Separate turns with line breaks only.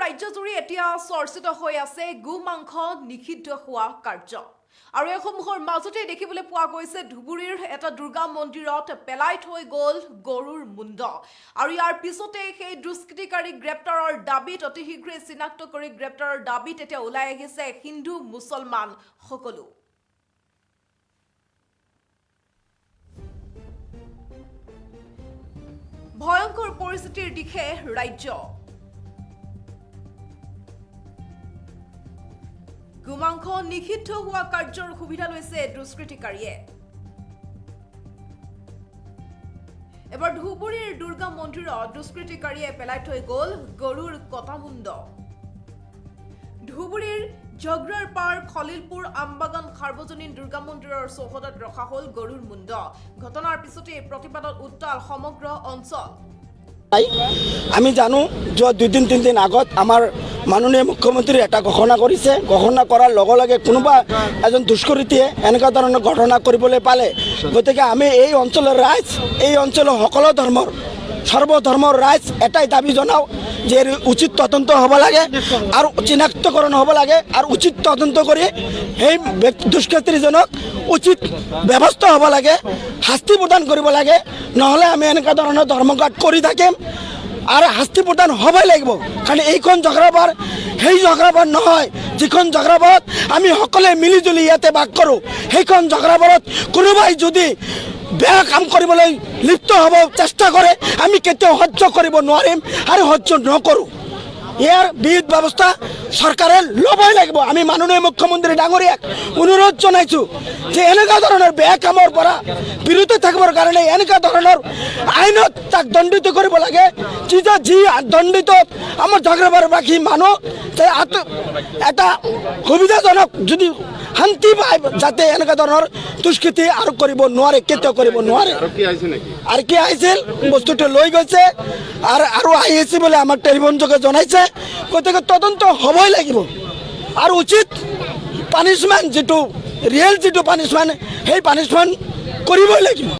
ৰাজ্যজুৰি এতিয়া চৰ্চিত হৈ আছে গো মাংস নিষিদ্ধ হোৱা কাৰ্য আৰু এসমূহৰ মাজতে দেখিবলৈ পোৱা গৈছে ধুবুৰীৰ এটা দুৰ্গা মন্দিৰত পেলাই থৈ গ'ল গৰুৰ মুণ্ড আৰু ইয়াৰ পিছতে সেই দুষ্কৃতিকাৰী গ্ৰেপ্তাৰৰ দাবীত অতি শীঘ্ৰে চিনাক্ত কৰি গ্ৰেপ্তাৰৰ দাবীত এতিয়া ওলাই আহিছে হিন্দু মুছলমান সকলো ভয়ংকৰ পৰিস্থিতিৰ দিশে ৰাজ্য গোমাংস নিষিদ্ধ হোৱা কাৰ্যৰ সুবিধা লৈছে দুষ্কৃতিকাৰীয়ে এবাৰ ধুবুৰীৰ দুৰ্গা মন্দিৰত দুষ্কৃতিকাৰীয়ে পেলাই থৈ গ'ল গৰুৰ কটামুণ্ড ধুবুৰীৰ জগৰাৰ পাৰ খলিলপুৰ আমবাগান সাৰ্বজনীন দুৰ্গা মন্দিৰৰ চৌহদত ৰখা হ'ল গৰুৰ মুণ্ড ঘটনাৰ পিছতে প্ৰতিবাদত উত্তাল সমগ্ৰ অঞ্চল
আমি জানো যে 2-3 দিন আগত আমাৰ মাননীয় মুখ্যমন্ত্ৰী এটা ঘোষণা কৰিছে ঘোষণা কৰাৰ লগে লগে কোনোবা এজন দুষ্কৃতীয়ে এনেকুৱা ধৰণৰ ঘটনা কৰিবলৈ পালে গতিকে আমি এই অঞ্চলৰ ৰাইজ এই অঞ্চলৰ সকলো ধৰ্মৰ সৰ্বধৰ্মৰ ৰাইজ এটাই দাবী জনাও যে উচিত তদন্ত হ'ব লাগে আৰু চিনাক্তকৰণ হ'ব লাগে আৰু উচিত তদন্ত কৰি সেই দুষ্কৃতীজনক উচিত ব্যৱস্থা হ'ব লাগে শাস্তি প্ৰদান কৰিব লাগে নহ'লে আমি এনেকুৱা ধৰণৰ ধৰ্মঘাট কৰি থাকিম আৰু শাস্তি প্ৰদান হ'বই লাগিব কাৰণ এইখন জগৰাবাৰ সেই জগৰাবাৰ নহয় যিখন জগৰাবাৰত আমি সকলোৱে মিলিজুলি ইয়াতে বাস কৰোঁ সেইখন জগৰাবাৰত কোনোবাই যদি বেয়া কাম কৰিবলৈ লিপ্ত হ'ব চেষ্টা কৰে আমি কেতিয়াও সহ্য কৰিব নোৱাৰিম আৰু সহ্য নকৰোঁ ইয়াৰ বিহিত ব্যৱস্থা চৰকাৰে ল'বই লাগিব আমি মাননীয় মুখ্যমন্ত্ৰী ডাঙৰীয়াক অনুৰোধ জনাইছোঁ যে এনেকুৱা ধৰণৰ বেয়া কামৰ পৰা বিৰত থাকিবৰ কাৰণে এনেকুৱা ধৰণৰ আইনত তাক দণ্ডিত কৰিব লাগে যি দণ্ডিত আমাৰ জগৰাবাৰবাসী মানুহ এটা সুবিধাজনক যদি শান্তি পায় যাতে এনেকুৱা ধৰণৰ দুষ্কৃতি আৰু কৰিব নোৱাৰে কেতিয়াও কৰিব নোৱাৰে আৰু কি আহিছিল বস্তুটো লৈ গৈছে আৰু আহি আছে বুলি আমাক টেলিফোন যোগে জনাইছে গতিকে তদন্ত হ'বই লাগিব আৰু উচিত পানিছমেণ্ট যিটো ৰিয়েল যিটো পানিছমেণ্ট সেই পানিছমেণ্ট কৰিবই লাগিব